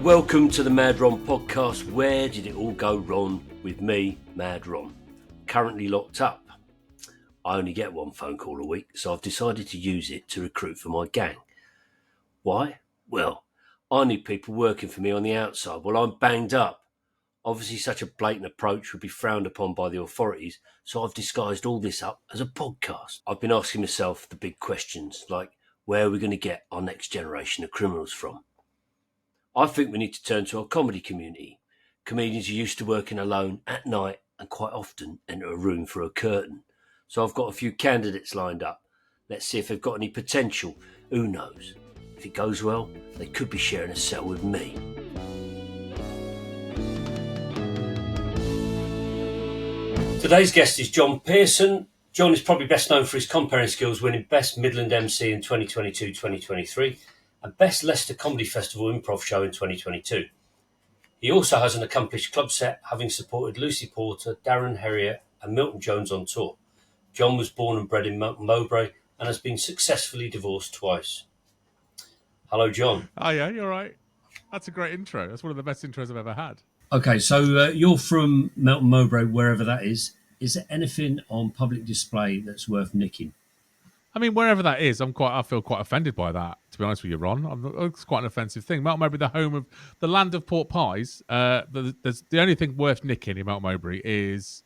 Welcome to the Mad Ron podcast. Where did it all go wrong with me, Mad Ron? Currently locked up. I only get one phone call a week, so I've decided to use it to recruit for my gang. Why? Well, I need people working for me on the outside while I'm banged up. Obviously, such a blatant approach would be frowned upon by the authorities, so I've disguised all this up as a podcast. I've been asking myself the big questions, like where are we going to get our next generation of criminals from? I think we need to turn to our comedy community. Comedians are used to working alone at night and quite often enter a room for a curtain. So I've got a few candidates lined up. Let's see if they've got any potential. Who knows? If it goes well, they could be sharing a cell with me. Today's guest is Jon Pearson. Jon is probably best known for his comparing skills, winning Best Midland MC in 2022-2023 and Best Leicester Comedy Festival Improv Show in 2022. He also has an accomplished club set, having supported Lucy Porter, Darren Herriot and Milton Jones on tour. Jon was born and bred in Melton Mowbray and has been successfully divorced twice. Hello, Jon. Oh, yeah, you're right. That's a great intro. That's one of the best intros I've ever had. Okay, so you're from Melton Mowbray, wherever that is. Is there anything on public display that's worth nicking? I mean, wherever that is, I feel quite offended by that, to be honest with you, Ron. It's quite an offensive thing. Melton Mowbray, the home of the land of pork pies. The only thing worth nicking in Melton Mowbray is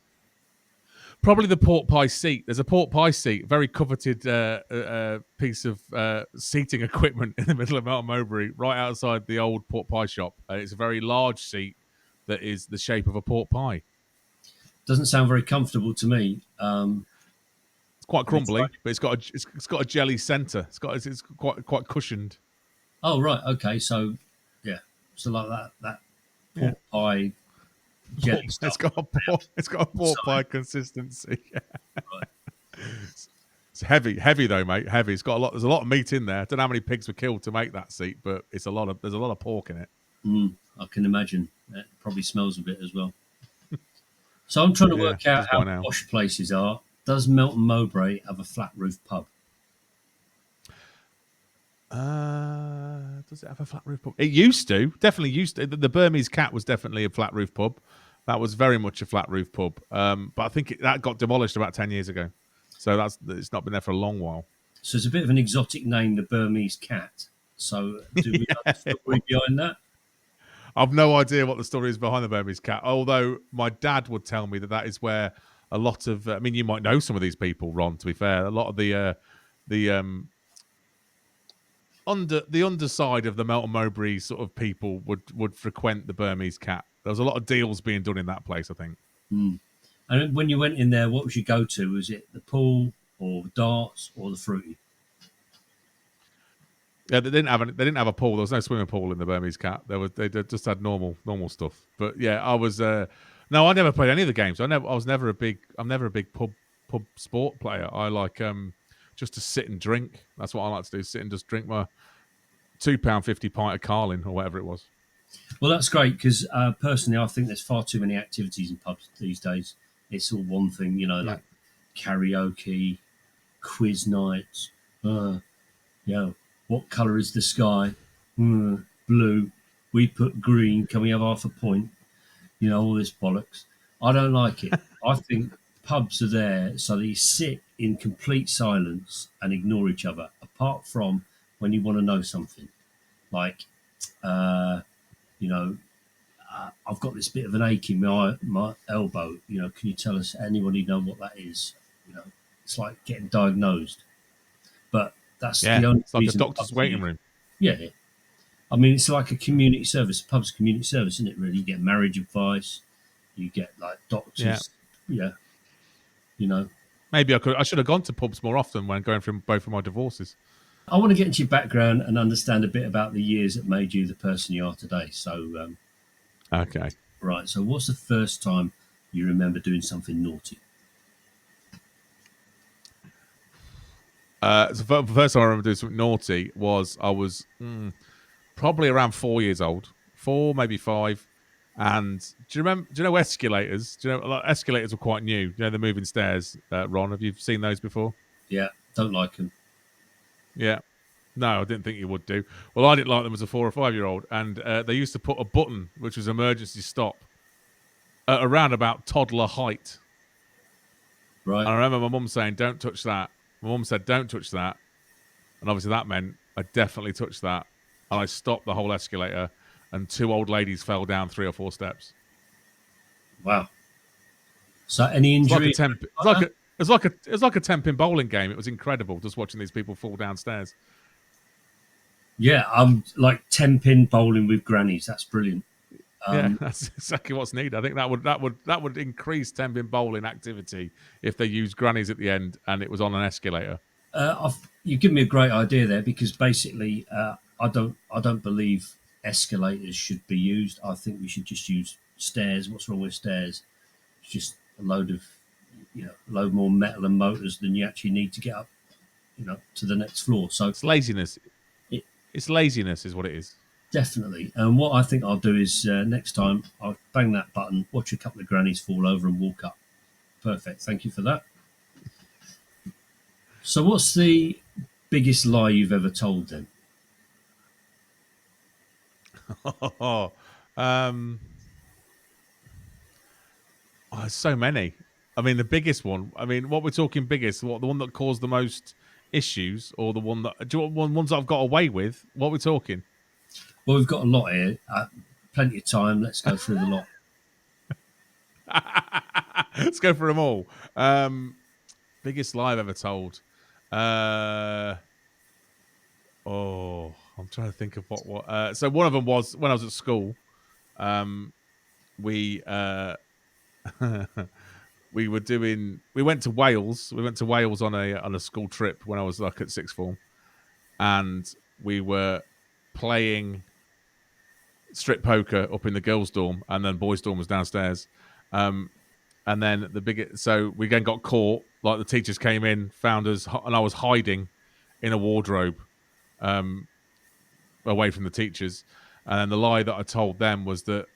probably the pork pie seat. There's a pork pie seat, very coveted piece of seating equipment in the middle of Melton Mowbray, right outside the old pork pie shop. It's a very large seat that is the shape of a pork pie. Doesn't sound very comfortable to me. It's quite crumbly, but it's got a jelly centre. It's quite cushioned. Oh right, okay. So yeah, so like that pork pie jelly stuff. It's got a pork pie consistency. Yeah. Right. It's heavy though, mate. Heavy. It's got a lot. There's a lot of meat in there. I don't know how many pigs were killed to make that seat, but there's a lot of pork in it. I can imagine. It probably smells a bit as well. So I'm trying to work out how posh places are. Does Melton Mowbray have a flat roof pub? Does it have a flat roof pub? It used to. Definitely used to. The Burmese Cat was definitely a flat roof pub. That was very much a flat roof pub. But I think that got demolished about 10 years ago. So it's not been there for a long while. So it's a bit of an exotic name, the Burmese Cat. So do we know the story behind that? I've no idea what the story is behind the Burmese Cat. Although my dad would tell me that is where a lot of, I mean, you might know some of these people, Ron. To be fair, a lot of the underside of the Melton Mowbray sort of people would frequent the Burmese Cat. There was a lot of deals being done in that place, I think. And when you went in there, what was your go-to? Was it the pool or darts or the fruity? Yeah, they didn't have a pool. There was no swimming pool in the Burmese Cat. They just had normal stuff. But yeah, I was. No, I never played any of the games. I'm never a big pub sport player. I like just to sit and drink. That's what I like to do. Sit and just drink my £2.50 pint of Carling or whatever it was. Well, that's great because personally, I think there's far too many activities in pubs these days. It's all one thing, like karaoke, quiz nights. What colour is the sky? Blue. We put green. Can we have half a point? All this bollocks. I don't like it. I think pubs are there so that you sit in complete silence and ignore each other, apart from when you want to know something. Like, I've got this bit of an ache in my elbow. Can you tell us, anybody know what that is? It's like getting diagnosed. But that's the only it's like reason a doctor's waiting room. Yeah. I mean, it's like a community service. Pub's a community service, isn't it, really? You get marriage advice. You get, like, doctors. Yeah. Maybe I should have gone to pubs more often when going through both of my divorces. I want to get into your background and understand a bit about the years that made you the person you are today. So, okay. Right. So what's the first time you remember doing something naughty? So the first time I remember doing something naughty was I was probably around 4 years old, 4, maybe 5. And do you know escalators? Do you know escalators were quite new? The moving stairs, Ron? Have you seen those before? Yeah, don't like them. Yeah. No, I didn't think you would do. Well, I didn't like them as a 4 or 5-year-old, and they used to put a button which was emergency stop at around about toddler height. Right. And I remember my mum saying, "Don't touch that." My mum said, "Don't touch that," and obviously that meant I definitely touched that, and I stopped the whole escalator, and 2 old ladies fell down 3 or 4 steps. Wow. So any It's like a injury? temp. It's like a 10-pin bowling game. It was incredible just watching these people fall downstairs. Yeah, I'm like 10-pin bowling with grannies. That's brilliant. Yeah, that's exactly what's needed. I think that would increase 10-pin bowling activity if they used grannies at the end and it was on an escalator. You give me a great idea there, because basically, I don't believe escalators should be used. I think we should just use stairs. What's wrong with stairs? It's just a load of, a load more metal and motors than you actually need to get up, to the next floor. So It's laziness. it, It's laziness is what it is. definitely. And what I think I'll do is, next time I'll bang that button, watch a couple of grannies fall over and walk up. Perfect. Thank you for that. So what's the biggest lie you've ever told then? um, so many. I mean, the biggest one. I mean, what we're talking biggest? What, the one that caused the most issues, or the one that do you want ones that I've got away with? What we're talking? Well, we've got a lot here. Plenty of time. Let's go through the lot. Let's go for them all. Biggest lie I've ever told. I'm trying to think of what. So one of them was when I was at school. We we were doing. We went to Wales. We went to Wales on a school trip when I was like at sixth form, and we were playing strip poker up in the girls' dorm, and then boys' dorm was downstairs. And then so we then got caught. Like the teachers came in, found us, and I was hiding in a wardrobe, away from the teachers. And then the lie that I told them was that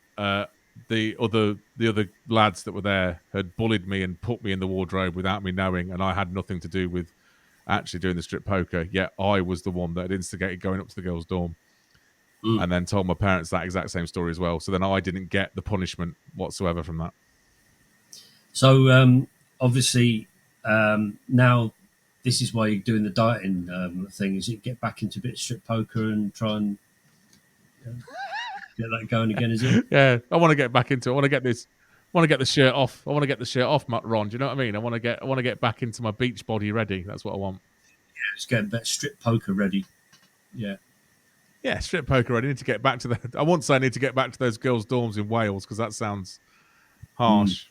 the other lads that were there had bullied me and put me in the wardrobe without me knowing, and I had nothing to do with actually doing the strip poker. Yet I was the one that had instigated going up to the girls' dorm. And then told my parents that exact same story as well. So then I didn't get the punishment whatsoever from that. So obviously, now this is why you're doing the dieting thing. Is it get back into a bit of strip poker and try and get that going again? Is it? Yeah, I want to get back into it. I want to get this. I want to get the shirt off. I want to get the shirt off, Matt Ron. Do you know what I mean? I want to get back into my beach body ready. That's what I want. Yeah, it's getting better. Strip poker ready. Yeah. Yeah, strip poker. I need to get back to I won't say I need to get back to those girls' dorms in Wales because that sounds harsh.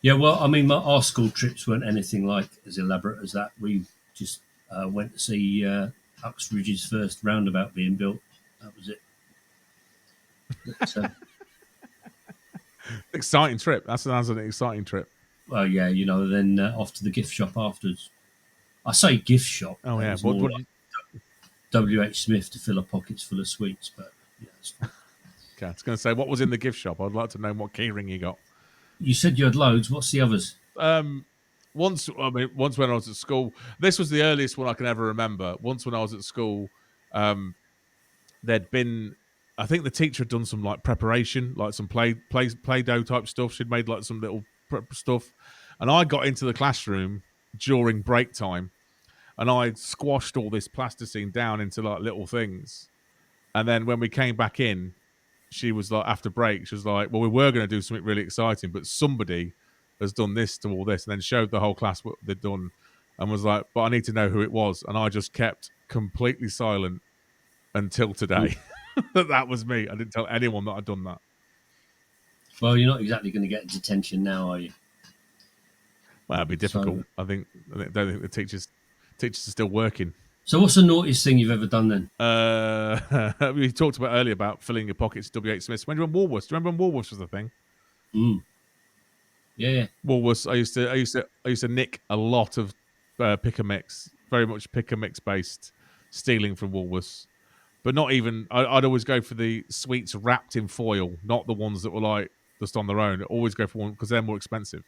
Yeah, well, I mean, our school trips weren't anything like as elaborate as that. We just went to see Uxbridge's first roundabout being built. That was it. But, exciting trip. That sounds an exciting trip. well, yeah, then off to the gift shop afterwards. I say gift shop. Oh yeah, what like W.H. Smith to fill her pockets full of sweets, but yeah, it's fine. Okay, I was going to say, what was in the gift shop? I'd like to know what keyring you got. You said you had loads. What's the others? Once when I was at school, this was the earliest one I can ever remember. Once when I was at school, there'd been, I think the teacher had done some like preparation, like some play-doh type stuff. She'd made like some little stuff, and I got into the classroom during break time, and I squashed all this plasticine down into like little things. And then when we came back in, she was like, after break, she was like, well, we were going to do something really exciting, but somebody has done this to all this, and then showed the whole class what they'd done and was like, but I need to know who it was. And I just kept completely silent until today. That was me. I didn't tell anyone that I'd done that. Well, you're not exactly going to get detention now, are you? Well, it'd be difficult. So, I don't think the teachers are still working. So what's the naughtiest thing you've ever done then? We talked about earlier about filling your pockets W.H. Smith. When Woolworths? Do you remember when Woolworths was the thing? Yeah. Woolworths. I used to nick a lot of pick and mix, very much pick and mix based stealing from Woolworths. But not even. I'd always go for the sweets wrapped in foil, not the ones that were like just on their own. I'd always go for one because they're more expensive.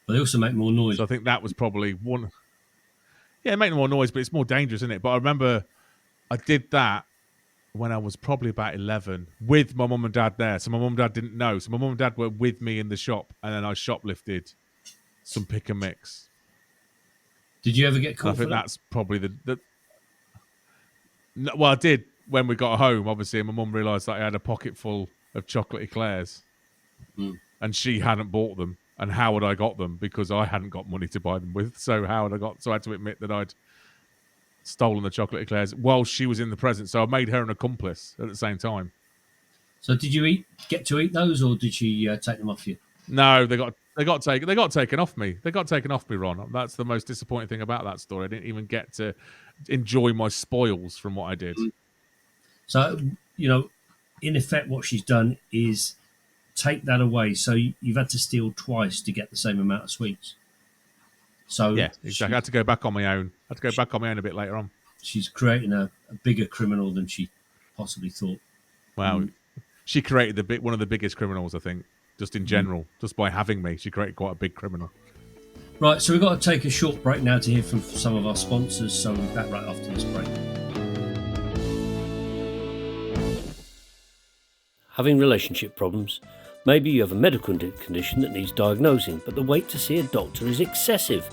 But they also make more noise. So I think that was probably one. Yeah, it makes more noise, but it's more dangerous, isn't it? But I remember I did that when I was probably about 11 with my mum and dad there. So my mum and dad didn't know. So my mum and dad were with me in the shop, and then I shoplifted some pick and mix. Did you ever get And I caught for think that? that's probably well, I did when we got home, obviously, and my mum realised that I had a pocket full of chocolate eclairs and she hadn't bought them. And how had I got them? Because I hadn't got money to buy them with. So how had I got? So I had to admit that I'd stolen the chocolate eclairs while she was in the present. So I made her an accomplice at the same time. So did you get to eat those, or did she take them off you? No, they got taken off me. They got taken off me, Ron. That's the most disappointing thing about that story. I didn't even get to enjoy my spoils from what I did. So, in effect, what she's done is take that away. So you've had to steal twice to get the same amount of sweets. So yeah, exactly. I had to go back on my own. I had to go back on my own a bit later on. She's creating a bigger criminal than she possibly thought. Wow. She created one of the biggest criminals, I think, just in general. Just by having me, she created quite a big criminal. Right, so we've got to take a short break now to hear from some of our sponsors. So we'll be back right after this break. Having relationship problems? Maybe you have a medical condition that needs diagnosing, but the wait to see a doctor is excessive.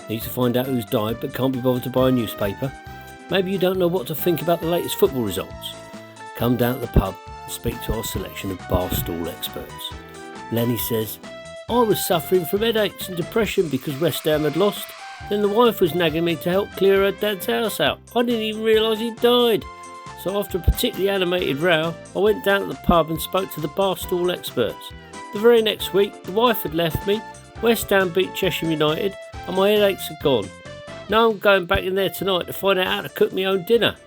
Need to find out who's died but can't be bothered to buy a newspaper? Maybe you don't know what to think about the latest football results. Come down to the pub and speak to our selection of barstool experts. Lenny says, I was suffering from headaches and depression because West Ham had lost. Then the wife was nagging me to help clear her dad's house out. I didn't even realise he'd died. So after a particularly animated row, I went down to the pub and spoke to the barstool experts. The very next week, the wife had left me, West Ham beat Cheshire United, and my headaches are gone. Now I'm going back in there tonight to find out how to cook my own dinner.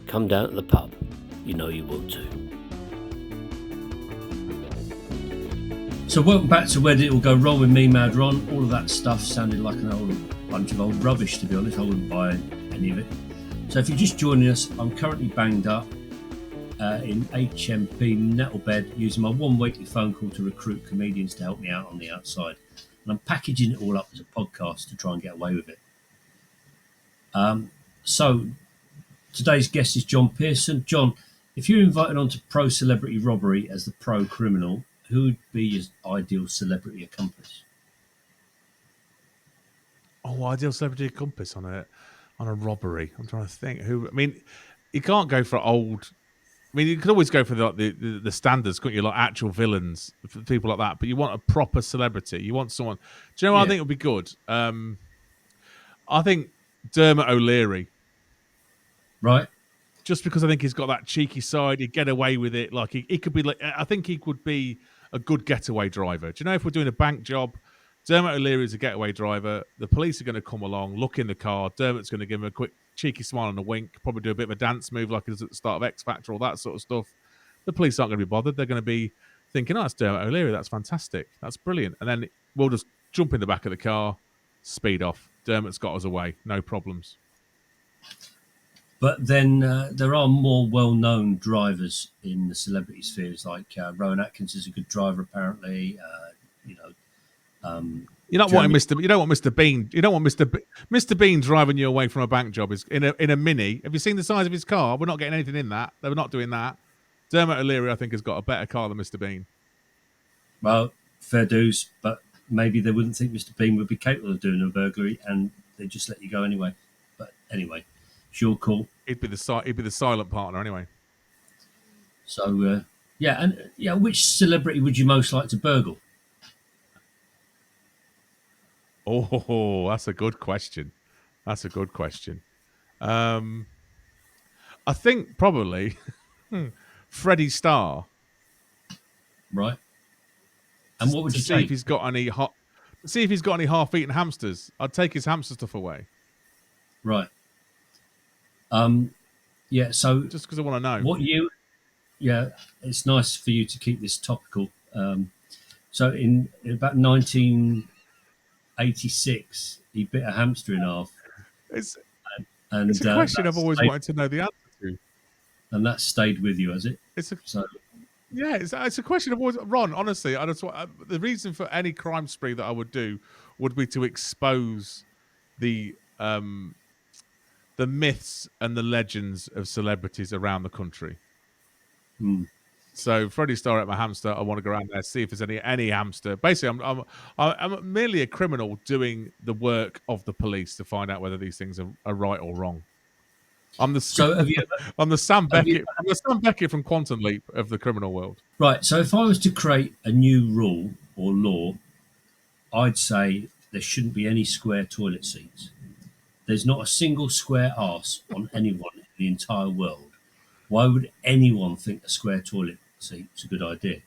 Come down to the pub. You know you want to. So welcome back to Where Did It All Go Wrong with me, Mad Ron. All of that stuff sounded like an old bunch of old rubbish, to be honest. I wouldn't buy any of it. So if you're just joining us, I'm currently banged up in HMP Nettlebed using my one weekly phone call to recruit comedians to help me out on the outside. And I'm packaging it all up as a podcast to try and get away with it. So today's guest is Jon Pearson. Jon, if you're invited onto Pro Celebrity Robbery as the pro criminal, who would be your ideal celebrity accomplice? Oh, ideal celebrity accomplice on a robbery. I'm trying to think. Who? I mean, you can't go for old. I mean, you could always go for the standards, couldn't you? Like actual villains, people like that. But you want a proper celebrity. You want someone. Do you know what I think would be good? I think Dermot O'Leary. Right. Just because I think he's got that cheeky side, he'd get away with it. Like he could be like, I think he could be a good getaway driver. Do you know if we're doing a bank job, Dermot O'Leary is a getaway driver. The police are going to come along, look in the car. Dermot's going to give him a quick cheeky smile and a wink, probably do a bit of a dance move like at the start of X Factor, all that sort of stuff. The police aren't going to be bothered. They're going to be thinking, oh, that's Dermot O'Leary. That's fantastic. That's brilliant. And then we'll just jump in the back of the car, speed off. Dermot's got us away. No problems. But then there are more well-known drivers in the celebrity spheres, like Rowan Atkins is a good driver, apparently. You don't want Mr. You don't want Mr. Bean. You don't want Mr. Bean driving you away from a bank job. Is in a Mini. Have you seen the size of his car? We're not getting anything in that. They're not doing that. Dermot O'Leary, I think, has got a better car than Mr. Bean. Well, fair dues, but maybe they wouldn't think Mr. Bean would be capable of doing a burglary, and they just let you go anyway. But anyway, it's your call. He'd be the silent partner anyway. So which celebrity would you most like to burgle? Oh, that's a good question. I think probably Freddie Starr. Right. And what would you see take? if he's got any half-eaten hamsters? I'd take his hamster stuff away. Right. So just because I want to know it's nice for you to keep this topical. So in about 1986, he bit a hamster in half. It's a question I've always wanted to know the answer to. And that stayed with you, has it? It's a question I've always... Ron, honestly, the reason for any crime spree that I would do would be to expose the the myths and the legends of celebrities around the country. So Freddie Starr at my hamster. I want to go around there, see if there's any hamster. Basically, I'm merely a criminal doing the work of the police to find out whether these things are right or wrong. I'm the So have you ever, I'm the Sam Beckett. I'm the Sam Beckett from Quantum Leap of the criminal world. right? So if I was to create a new rule or law, I'd say there shouldn't be any square toilet seats. There's not a single square arse on anyone in the entire world. Why would anyone think a square toilet seat is a good idea?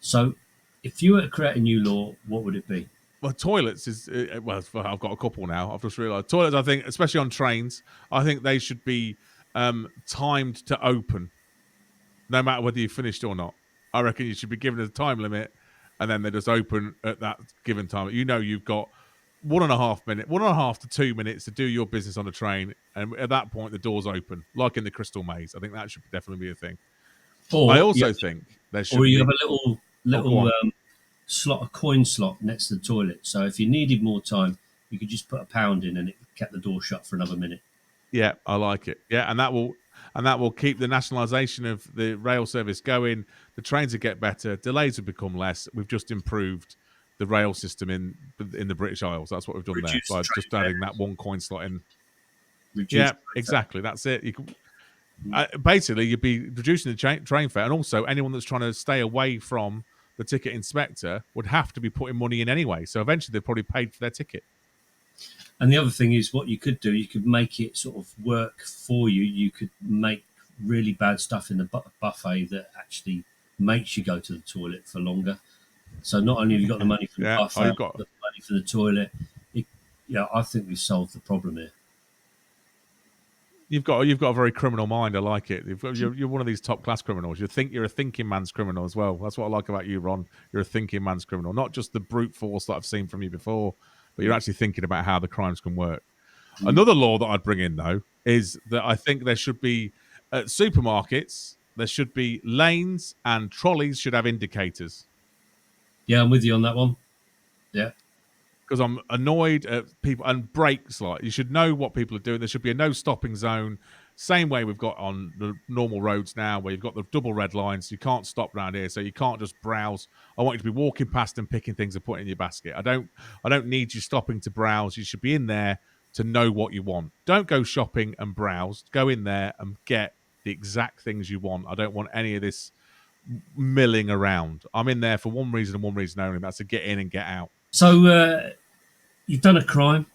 So, if you were to create a new law, what would it be? Well, toilets is well. I've got a couple now. I've just realised toilets. I think, especially on trains, I think they should be timed to open, no matter whether you finished or not. I reckon you should be given a time limit, and then they just open at that given time. You know, you've got 1.5 to 2 minutes to do your business on the train, and at that point, the doors open, like in the Crystal Maze. I think that should definitely be a thing. Or I also think there should. Or you be, have a little slot, a coin slot next to the toilet. So if you needed more time, you could just put £1 in, and it kept the door shut for another minute. Yeah, I like it. Yeah, and that will keep the nationalisation of the rail service going. The trains will get better. Delays will become less. We've just improved the rail system in the British Isles. That's what we've done there by just adding that one coin slot in. Yeah, exactly. That's it. You can, basically, you'd be reducing the train fare, and also anyone that's trying to stay away from the ticket inspector would have to be putting money in anyway. So eventually, they've probably paid for their ticket. And the other thing is, what you could do, you could make it sort of work for you. You could make really bad stuff in the buffet that actually makes you go to the toilet for longer. So not only have you got the money for the buffet, you've got the money for the toilet. I think we've solved the problem here. You've got a very criminal mind. I like it. You're one of these top class criminals. You're a thinking man's criminal as well. That's what I like about you, Ron. You're a thinking man's criminal, not just the brute force that I've seen from you before, but you're actually thinking about how the crimes can work. Another law that I'd bring in, though, is that I think there should be at supermarkets, there should be lanes, and trolleys should have indicators. Yeah, I'm with you on that one. Yeah. Because I'm annoyed at people, and brakes, like, you should know what people are doing. There should be a no stopping zone, same way we've got on the normal roads now, where you've got the double red lines. You can't stop around here, so you can't just browse. I want you to be walking past and picking things and putting in your basket. I don't need you stopping to browse. You should be in there to know what you want. Don't go shopping and browse. Go in there and get the exact things you want. I don't want any of this milling around. I'm in there for one reason and one reason only. That's to get in and get out. So you've done a crime,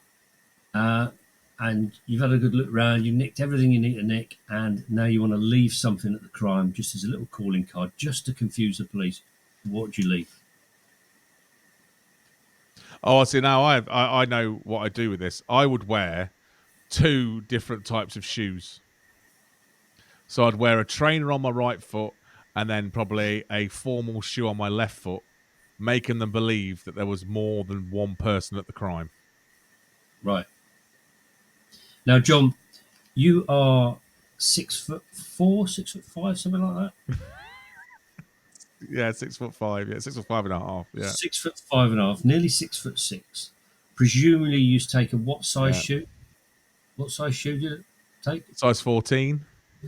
and you've had a good look around. You've nicked everything you need to nick, and now you want to leave something at the crime, just as a little calling card, just to confuse the police. What would you leave? Oh, I see. Now I know what I do with this. I would wear 2 different types of shoes. So I'd wear a trainer on my right foot, and then probably a formal shoe on my left foot, making them believe that there was more than one person at the crime. Right. Now, John, you are 6'4", 6'5", something like that. Yeah, 6'5". Yeah, 6'5.5". Yeah, 6'5.5", nearly 6'6". Presumably, you used to take a what size shoe? What size shoe did it take? Size 14.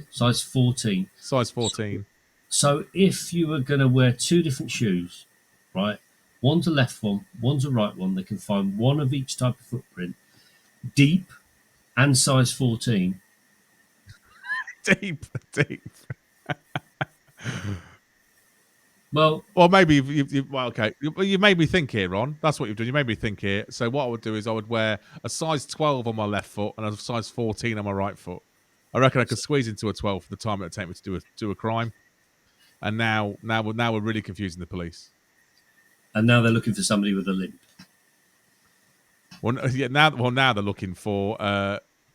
Size 14. Size 14. So if you were going to wear 2 different shoes, right? One's a left one, one's a right one. They can find one of each type of footprint, deep and size 14. Deep. Well, maybe okay. You made me think here, Ron. That's what you've done. You made me think here. So what I would do is I would wear a size 12 on my left foot and a size 14 on my right foot. I reckon I could squeeze into a 12 for the time it would take me to do a crime. And now we're really confusing the police. And now they're looking for somebody with a limp. Well, yeah. Now they're looking for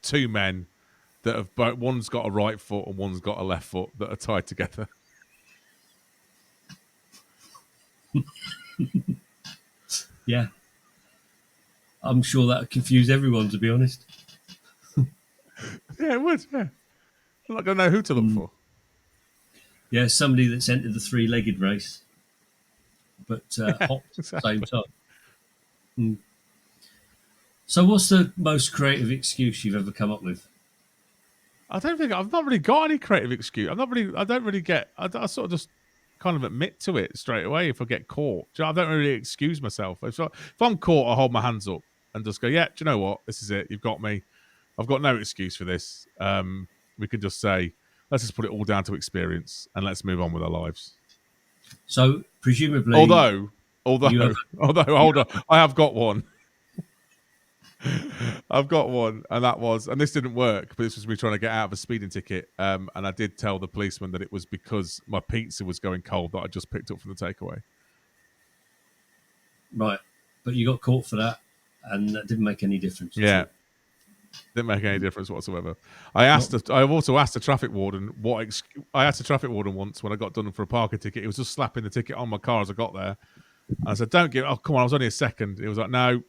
2 men that have both. One's got a right foot and one's got a left foot that are tied together. Yeah. I'm sure that would confuse everyone, to be honest. Yeah, it would. Yeah. I'm not going to know who to look for. Yeah, somebody that's entered the 3-legged race, but hopped at the same time. So, what's the most creative excuse you've ever come up with? I've not really got any creative excuse. I don't really get. I sort of just kind of admit to it straight away if I get caught. I don't really excuse myself. If I'm caught, I hold my hands up and just go, yeah, do you know what? This is it. You've got me. I've got no excuse for this. We could just say, let's just put it all down to experience and let's move on with our lives. So, presumably, Although, hold you on, I have got one. I've got one, and this didn't work, but this was me trying to get out of a speeding ticket. And I did tell the policeman that it was because my pizza was going cold that I just picked up from the takeaway. right, but you got caught for that, and that didn't make any difference. Yeah, didn't make any difference whatsoever. I've also asked the traffic warden I asked the traffic warden once when I got done for a parking ticket. He was just slapping the ticket on my car as I got there. And I said, "Don't give! Oh, come on! I was only a second." He was like, "No.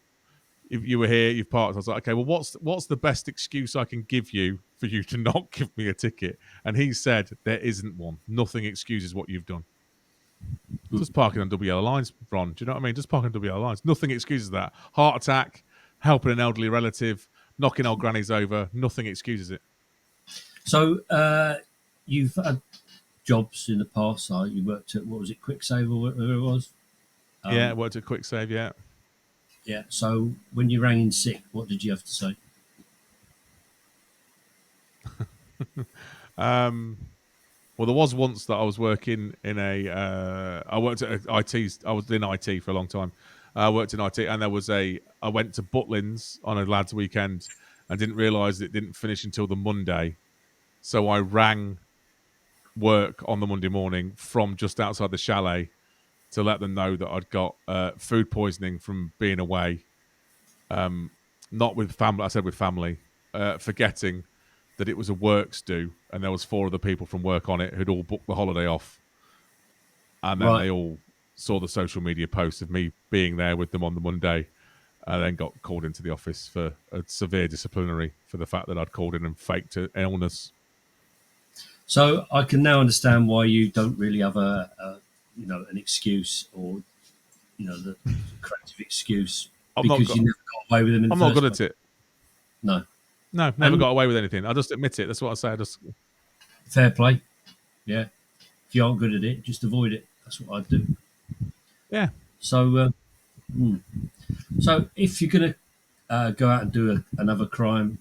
If you were here, you've parked." I was like, okay, well, what's the best excuse I can give you for you to not give me a ticket? And he said, there isn't one. Nothing excuses what you've done. Just parking on double yellow lines, Ron. Do you know what I mean? Just parking on double yellow lines. Nothing excuses that. Heart attack, helping an elderly relative, knocking old grannies over. Nothing excuses it. So, you've had jobs in the past. You worked at, what was it, Quick Save or whatever it was? Yeah, worked at Quick Save, yeah. Yeah. So, when you rang in sick, what did you have to say? Well, there was once that I was working in I worked at IT. I was in IT for a long time. I worked in IT, and I went to Butlins on a lads' weekend and didn't realise it didn't finish until the Monday. So I rang work on the Monday morning from just outside the chalet to let them know that I'd got food poisoning from being away. Not with family, I said with family, forgetting that it was a works do, and there was 4 other people from work on it who'd all booked the holiday off. And then they all saw the social media post of me being there with them on the Monday, and then got called into the office for a severe disciplinary for the fact that I'd called in and faked an illness. So I can now understand why you don't really have an excuse, or the creative excuse, because you never got away with them. I'm not good at it. No, never got away with anything. I just admit it. That's what I say. Fair play. Yeah, if you aren't good at it, just avoid it. That's what I'd do. Yeah. So, so if you're gonna go out and do another crime,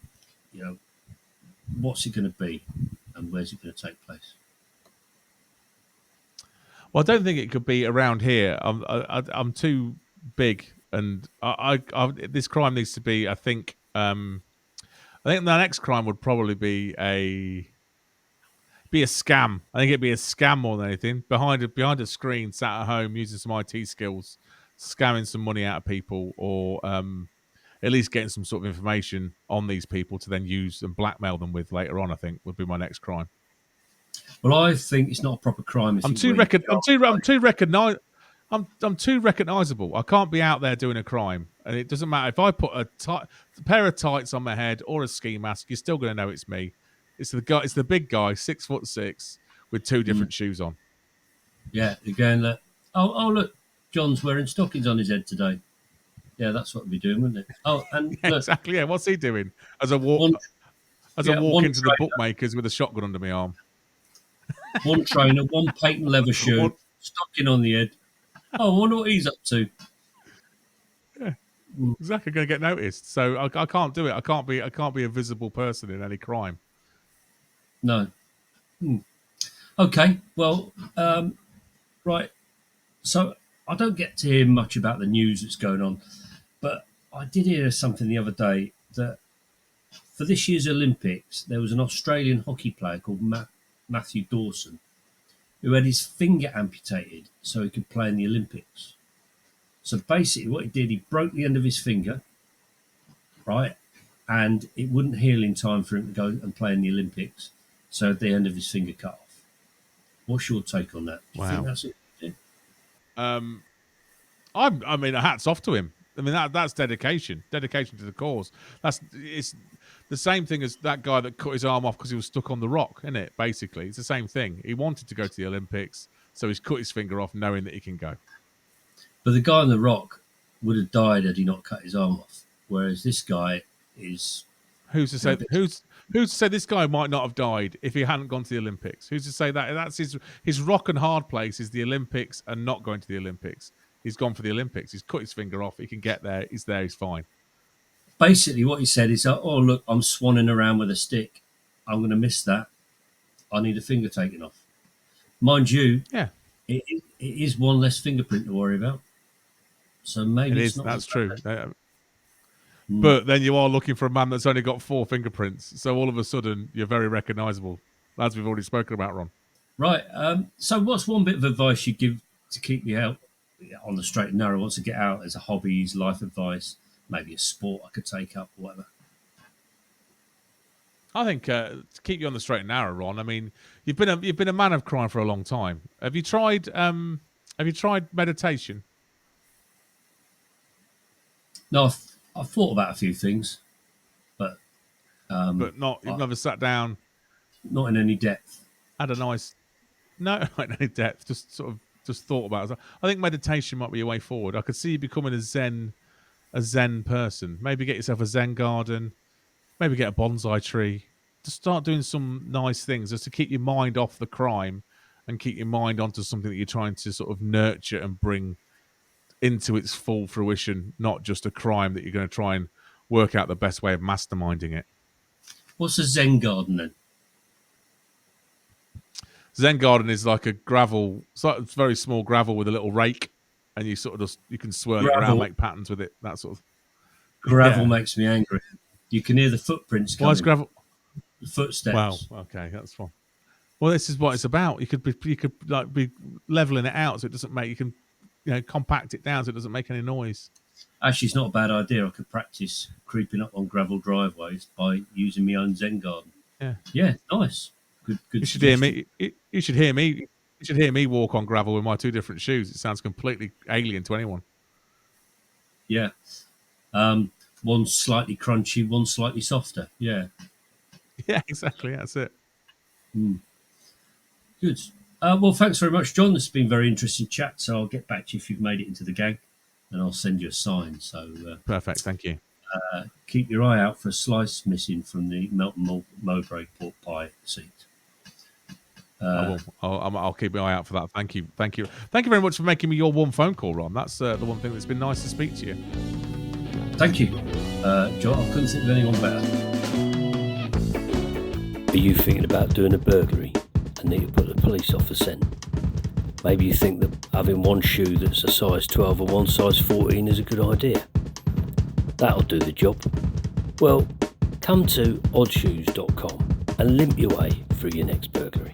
what's it going to be, and where's it going to take place? Well, I don't think it could be around here. I'm too big, and this crime needs to be. I think the next crime would probably be a scam. I think it'd be a scam more than anything. Behind a screen, sat at home using some IT skills, scamming some money out of people, or at least getting some sort of information on these people to then use and blackmail them with later on. I think would be my next crime. Well, I think it's not a proper crime. I'm too recognizable. I can't be out there doing a crime, and it doesn't matter if I put a pair of tights on my head or a ski mask. You're still going to know it's me. It's the guy. It's the big guy, 6'6", with 2 different shoes on. Yeah, you're going like, oh look, John's wearing stockings on his head today. Yeah, that's what we'd be doing, wouldn't it? Oh, and yeah, look, exactly. Yeah, what's he doing? As I walk into the bookmakers with a shotgun under my arm. One trainer, one patent leather shoe, stocking on the head. Oh, I wonder what he's up to. Yeah, exactly. Going to get noticed, so I can't do it. I can't be a visible person in any crime. No. Okay. Well, right. So I don't get to hear much about the news that's going on, but I did hear something the other day that for this year's Olympics, there was an Australian hockey player called Matthew Dawson who had his finger amputated so he could play in the Olympics. So basically what he did, he broke the end of his finger, right? And it wouldn't heal in time for him to go and play in the Olympics. So the end of his finger cut off. What's your take on that? Do you think that's it? I mean, hats off to him. I mean, that's dedication to the cause. It's the same thing as that guy that cut his arm off because he was stuck on the rock, isn't it? Basically, it's the same thing. He wanted to go to the Olympics, so he's cut his finger off knowing that he can go. But the guy on the rock would have died had he not cut his arm off. Whereas this guy is Who's to say who's to say this guy might not have died if he hadn't gone to the Olympics? Who's to say that that's his rock and hard place is the Olympics and not going to the Olympics? He's gone for the Olympics. He's cut his finger off. He can get there. He's there. He's fine. basically what he said is, "Oh look, I'm swanning around with a stick. I'm going to miss that. I need a finger taken off." Mind you, Yeah, it is one less fingerprint to worry about. So maybe it it's is. not That's as true. bad. But then you are looking for a man that's only got 4 fingerprints. So all of a sudden, you're very recognisable, as we've already spoken about, Ron. Right. So what's one bit of advice you give to keep me out on the straight and narrow? Wants to get out as a hobby, as life advice, maybe a sport I could take up, or whatever. I think to keep you on the straight and narrow, Ron. I mean, you've been a man of crime for a long time. Have you tried meditation? No, I've thought about a few things, but You've never sat down, not in any depth. had a nice, no, not in depth, just thought about it. I think meditation might be a way forward. I could see you becoming a Zen person. Maybe get yourself a Zen garden. Maybe get a bonsai tree. Just start doing some nice things just to keep your mind off the crime and keep your mind onto something that you're trying to sort of nurture and bring into its full fruition, not just a crime that you're going to try and work out the best way of masterminding it. What's a Zen garden then? Zen garden is like a gravel, it's very small gravel with a little rake, and you sort of you can swirl it around, make patterns with it. That sort of gravel makes me angry. You can hear the footprints coming. Why is gravel? The footsteps. Wow. Okay, that's fine. Well, this is what it's about. You could be leveling it out so it doesn't make. You can compact it down so it doesn't make any noise. Actually, it's not a bad idea. I could practice creeping up on gravel driveways by using my own Zen garden. Yeah, nice. Good. You should hear me. You should hear me. You should hear me walk on gravel with my 2 different shoes. It sounds completely alien to anyone. Yeah. One slightly crunchy, one slightly softer. Yeah. Yeah, exactly. That's it. Good. Well, thanks very much, John. This has been a very interesting chat. So I'll get back to you if you've made it into the gang, and I'll send you a sign. So perfect. Thank you. Keep your eye out for a slice missing from the Melton Mowbray pork pie seat. I will. I'll keep my eye out for that. Thank you. Thank you very much for making me your one phone call, Ron. That's the one thing that's been nice to speak to you. Thank you, John. I couldn't think of anyone better. Are you thinking about doing a burglary and need to put the police off the scent? Maybe you think that having one shoe that's a size 12 and one size 14 is a good idea. That'll do the job. Well, come to oddshoes.com and limp your way through your next burglary.